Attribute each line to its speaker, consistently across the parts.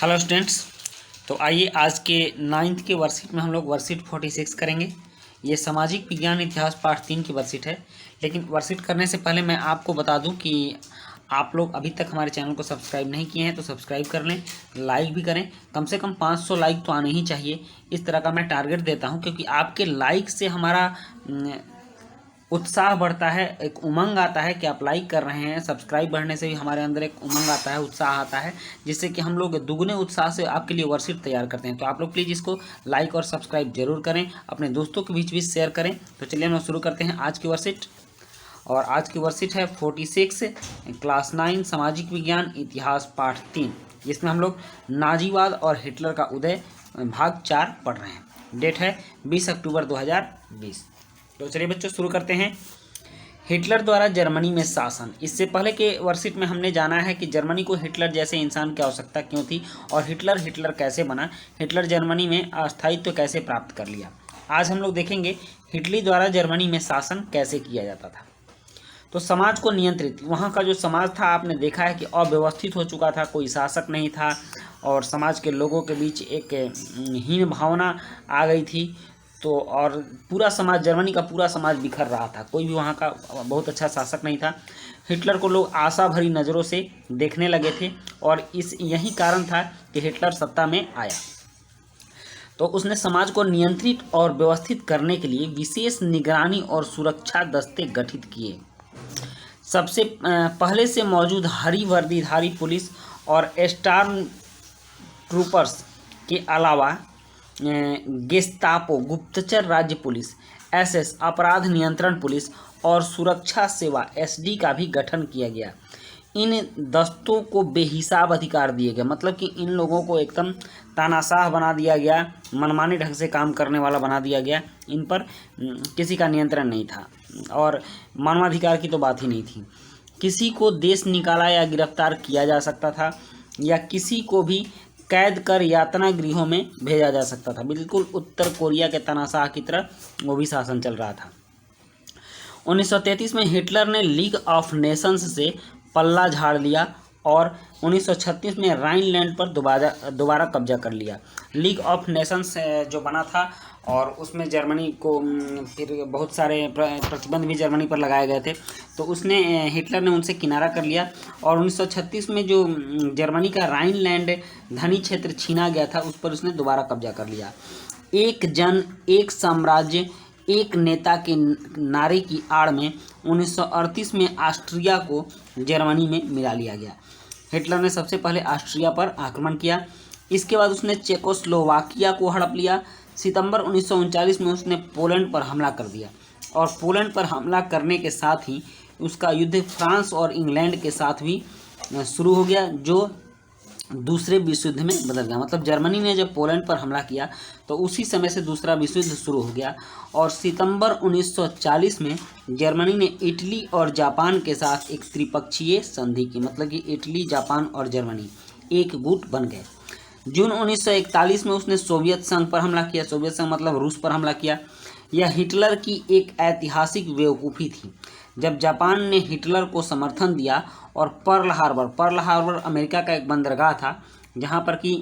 Speaker 1: Hello students. तो आइए आज के 9th के वर्कशीट में हम लोग वर्कशीट 46 करेंगे। ये सामाजिक विज्ञान इतिहास पार्ट 3 की वर्कशीट है। लेकिन वर्कशीट करने से पहले मैं आपको बता दूं कि आप लोग अभी तक हमारे चैनल को सब्सक्राइब नहीं किए हैं तो सब्सक्राइब कर लें, लाइक भी करें। कम से कम 500 लाइक तो आने ही चाहिए, इस तरह का मैं टारगेट देता हूँ, क्योंकि आपके लाइक से हमारा उत्साह बढ़ता है, एक उमंग आता है कि आप लाइक कर रहे हैं। सब्सक्राइब बढ़ने से भी हमारे अंदर एक उमंग आता है, उत्साह आता है, जिससे कि हम लोग दुगने उत्साह से आपके लिए वर्कशीट तैयार करते हैं। तो आप लोग प्लीज़ इसको लाइक और सब्सक्राइब जरूर करें, अपने दोस्तों के बीच भी शेयर करें। तो चलिए हम शुरू करते हैं आज की वर्कशीट। और आज की वर्कशीट है 46 क्लास 9 सामाजिक विज्ञान इतिहास पाठ 3, जिसमें हम लोग नाजीवाद और हिटलर का उदय भाग 4 पढ़ रहे हैं। डेट है 20 अक्टूबर 2020। तो चलिए बच्चों शुरू करते हैं। हिटलर द्वारा जर्मनी में शासन। इससे पहले के वर्कशीट में हमने जाना है कि जर्मनी को हिटलर जैसे इंसान की आवश्यकता क्यों थी और हिटलर कैसे बना, हिटलर जर्मनी में अस्थायित्व कैसे प्राप्त कर लिया। आज हम लोग देखेंगे हिटलर द्वारा जर्मनी में शासन कैसे किया जाता था। तो समाज को नियंत्रित, वहाँ का जो समाज था आपने देखा है कि अव्यवस्थित हो चुका था, कोई शासक नहीं था और समाज के लोगों के बीच एक हीन भावना आ गई थी। तो और पूरा समाज, जर्मनी का पूरा समाज बिखर रहा था, कोई भी वहाँ का बहुत अच्छा शासक नहीं था। हिटलर को लोग आशा भरी नज़रों से देखने लगे थे और यही कारण था कि हिटलर सत्ता में आया। तो उसने समाज को नियंत्रित और व्यवस्थित करने के लिए विशेष निगरानी और सुरक्षा दस्ते गठित किए। सबसे पहले से मौजूद हरी वर्दीधारी पुलिस और स्टॉर्म ट्रूपर्स के अलावा गेस्तापो गुप्तचर राज्य पुलिस, एसएस अपराध नियंत्रण पुलिस और सुरक्षा सेवा एसडी का भी गठन किया गया। इन दस्तों को बेहिसाब अधिकार दिए गए, मतलब कि इन लोगों को एकदम तानाशाह बना दिया गया, मनमाने ढंग से काम करने वाला बना दिया गया। इन पर किसी का नियंत्रण नहीं था और मानवाधिकार की तो बात ही नहीं थी। किसी को देश निकाला या गिरफ्तार किया जा सकता था या किसी को भी कैद कर यातना गृहों में भेजा जा सकता था। बिल्कुल उत्तर कोरिया के तानाशाह की तरह वो भी शासन चल रहा था। 1933 में हिटलर ने लीग ऑफ नेशंस से पल्ला झाड़ लिया और 1936 में राइनलैंड पर दोबारा कब्जा कर लिया। लीग ऑफ नेशंस जो बना था और उसमें जर्मनी को फिर बहुत सारे प्रतिबंध भी जर्मनी पर लगाए गए थे, तो उसने हिटलर ने उनसे किनारा कर लिया और 1936 में जो जर्मनी का राइनलैंड धनी क्षेत्र छीना गया था उस पर उसने दोबारा कब्जा कर लिया। एक जन एक साम्राज्य एक नेता के नारे की आड़ में 1938 में ऑस्ट्रिया को जर्मनी में मिला लिया गया। हिटलर ने सबसे पहले ऑस्ट्रिया पर आक्रमण किया, इसके बाद उसने चेकोस्लोवाकिया को हड़प लिया। सितंबर 1939 में उसने पोलैंड पर हमला कर दिया और पोलैंड पर हमला करने के साथ ही उसका युद्ध फ्रांस और इंग्लैंड के साथ भी शुरू हो गया, जो दूसरे विश्व युद्ध में बदल गया। मतलब जर्मनी ने जब पोलैंड पर हमला किया तो उसी समय से दूसरा विश्व युद्ध शुरू हो गया और सितंबर 1940 में जर्मनी ने इटली और जापान के साथ एक त्रिपक्षीय संधि की, मतलब कि इटली, जापान और जर्मनी एक गुट बन गए। जून 1941 में उसने सोवियत संघ पर हमला किया। सोवियत संघ मतलब रूस पर हमला किया। यह हिटलर की एक ऐतिहासिक बेवकूफ़ी थी जब जापान ने हिटलर को समर्थन दिया और पर्ल हार्बर अमेरिका का एक बंदरगाह था जहां पर कि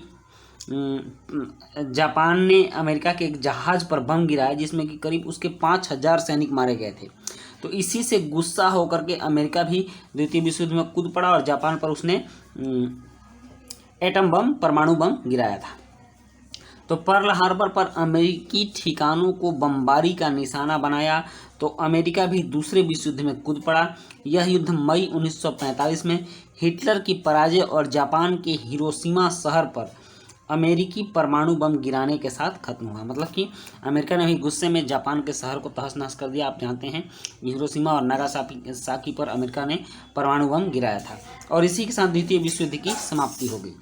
Speaker 1: जापान ने अमेरिका के एक जहाज़ पर बम गिराया जिसमें कि करीब उसके 5000 सैनिक मारे गए थे। तो इसी से गुस्सा होकर के अमेरिका भी द्वितीय विश्व युद्ध में कूद पड़ा और जापान पर उसने एटम बम, परमाणु बम गिराया था। तो पर्ल हार्बर पर अमेरिकी ठिकानों को बमबारी का निशाना बनाया तो अमेरिका भी दूसरे विश्व युद्ध में कूद पड़ा। यह युद्ध मई 1945 में हिटलर की पराजय और जापान के हिरोशिमा शहर पर अमेरिकी परमाणु बम गिराने के साथ खत्म हुआ। मतलब कि अमेरिका ने भी गुस्से में जापान के शहर को तहस नहस कर दिया। आप जानते हैं हिरोशिमा और नागासाकी पर अमेरिका ने परमाणु बम गिराया था और इसी के साथ द्वितीय विश्व युद्ध की समाप्ति हो गई।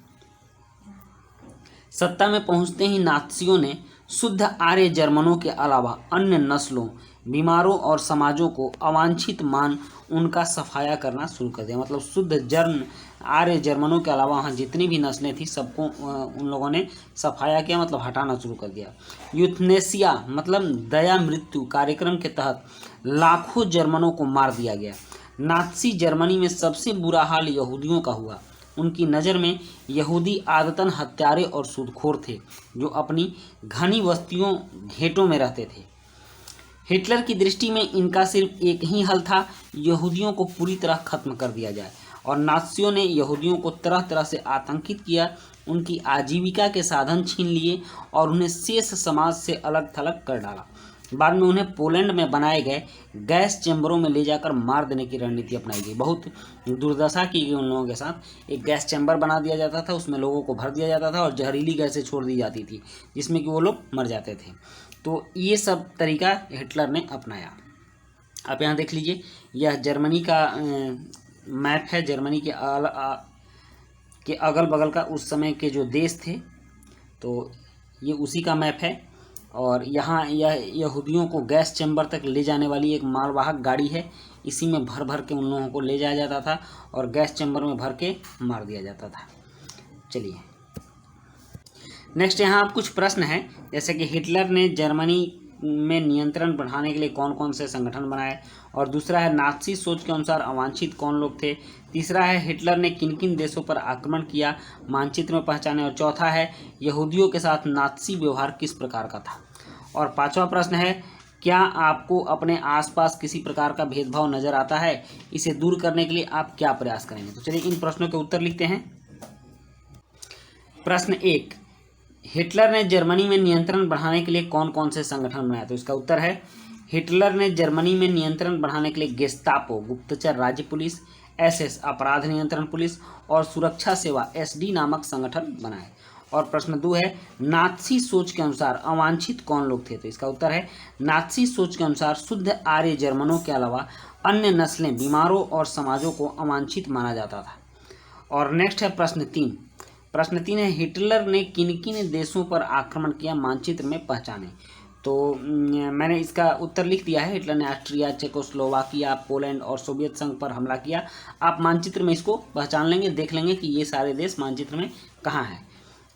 Speaker 1: सत्ता में पहुंचते ही नात्सियों ने शुद्ध आर्य जर्मनों के अलावा अन्य नस्लों, बीमारों और समाजों को अवांछित मान उनका सफाया करना शुरू कर दिया। मतलब शुद्ध आर्य जर्मनों के अलावा वहाँ जितनी भी नस्लें थी सबको उन लोगों ने सफाया किया, मतलब हटाना शुरू कर दिया। यूथनेसिया मतलब दया मृत्यु कार्यक्रम के तहत लाखों जर्मनों को मार दिया गया। नात्सी जर्मनी में सबसे बुरा हाल यहूदियों का हुआ। उनकी नज़र में यहूदी आदतन हत्यारे और सूदखोर थे जो अपनी घनी बस्तियों घेटों में रहते थे। हिटलर की दृष्टि में इनका सिर्फ एक ही हल था, यहूदियों को पूरी तरह खत्म कर दिया जाए। और नाज़ियों ने यहूदियों को तरह तरह से आतंकित किया, उनकी आजीविका के साधन छीन लिए और उन्हें शेष समाज से अलग थलग कर डाला। बाद में उन्हें पोलैंड में बनाए गए गैस चैम्बरों में ले जाकर मार देने की रणनीति अपनाई गई। बहुत दुर्दशा की गई उन लोगों के साथ। एक गैस चैम्बर बना दिया जाता था, उसमें लोगों को भर दिया जाता था और जहरीली गैसें छोड़ दी जाती थी जिसमें कि वो लोग मर जाते थे। तो ये सब तरीका हिटलर ने अपनाया। आप यहाँ देख लीजिए, यह जर्मनी का मैप है। जर्मनी के अगल बगल का उस समय के जो देश थे, तो ये उसी का मैप है। और यहाँ यह यहूदियों को गैस चैम्बर तक ले जाने वाली एक मालवाहक गाड़ी है। इसी में भर भर के उन लोगों को ले जाया जाता था और गैस चैम्बर में भर के मार दिया जाता था। चलिए नेक्स्ट, यहाँ आप कुछ प्रश्न हैं, जैसे कि हिटलर ने जर्मनी में नियंत्रण बढ़ाने के लिए कौन कौन से संगठन बनाए, और दूसरा है नाज़ी सोच के अनुसार अवांछित कौन लोग थे, तीसरा है हिटलर ने किन किन देशों पर आक्रमण किया मानचित्र में पहचाने, और चौथा है यहूदियों के साथ नाज़ी व्यवहार किस प्रकार का था। और पांचवा प्रश्न है, क्या आपको अपने आसपास किसी प्रकार का भेदभाव नजर आता है, इसे दूर करने के लिए आप क्या प्रयास करेंगे। तो चलिए इन प्रश्नों के उत्तर लिखते हैं। प्रश्न 1, हिटलर ने जर्मनी में नियंत्रण बढ़ाने के लिए कौन कौन से संगठन बनाए। तो इसका उत्तर है, हिटलर ने जर्मनी में नियंत्रण बढ़ाने के लिए गेस्टापो गुप्तचर राज्य पुलिस, एसएस अपराध नियंत्रण पुलिस और सुरक्षा सेवा एसडी नामक संगठन बनाए। और प्रश्न 2 है, नाज़ी सोच के अनुसार अवांछित कौन लोग थे। तो इसका उत्तर है, नाज़ी सोच के अनुसार शुद्ध आर्य जर्मनों के अलावा अन्य नस्लें, बीमारों और समाजों को अवांछित माना जाता था। और नेक्स्ट है प्रश्न 3। प्रश्न 3 है, हिटलर ने किन किन देशों पर आक्रमण किया मानचित्र में पहचाने। तो मैंने इसका उत्तर लिख दिया है। हिटलर ने ऑस्ट्रिया, चेकोस्लोवाकिया, पोलैंड और सोवियत संघ पर हमला किया। आप मानचित्र में इसको पहचान लेंगे, देख लेंगे कि ये सारे देश मानचित्र में कहाँ हैं।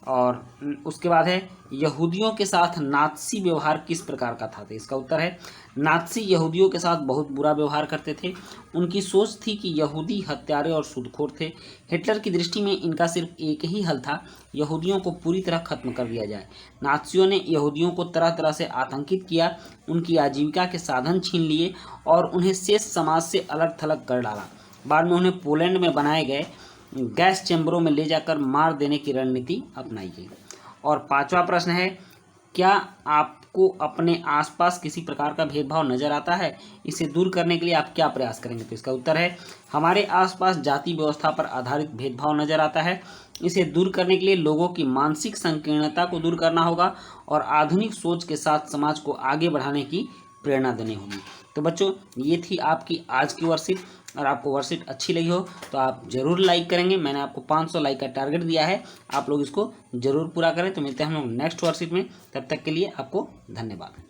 Speaker 1: और उसके बाद है, यहूदियों के साथ नाज़ी व्यवहार किस प्रकार का था। तो इसका उत्तर है, नाज़ी यहूदियों के साथ बहुत बुरा व्यवहार करते थे। उनकी सोच थी कि यहूदी हत्यारे और सूदखोर थे। हिटलर की दृष्टि में इनका सिर्फ एक ही हल था, यहूदियों को पूरी तरह खत्म कर दिया जाए। नाज़ियों ने यहूदियों को तरह तरह से आतंकित किया, उनकी आजीविका के साधन छीन लिए और उन्हें शेष समाज से अलग थलग कर डाला। बाद में उन्हें पोलैंड में बनाए गए गैस चैम्बरों में ले जाकर मार देने की रणनीति अपनाई गई। और पांचवा प्रश्न है, क्या आपको अपने आसपास किसी प्रकार का भेदभाव नजर आता है, इसे दूर करने के लिए आप क्या प्रयास करेंगे। तो इसका उत्तर है, हमारे आसपास जाति व्यवस्था पर आधारित भेदभाव नजर आता है। इसे दूर करने के लिए लोगों की मानसिक संकीर्णता को दूर करना होगा और आधुनिक सोच के साथ समाज को आगे बढ़ाने की प्रेरणा देनी होगी। तो बच्चों, ये थी आपकी आज की वर्कशीट। और आपको वर्कशीट अच्छी लगी हो तो आप ज़रूर लाइक करेंगे। मैंने आपको 500 लाइक का टारगेट दिया है, आप लोग इसको ज़रूर पूरा करें। तो मिलते हैं हम लोग नेक्स्ट वर्कशीट में, तब तक के लिए आपको धन्यवाद।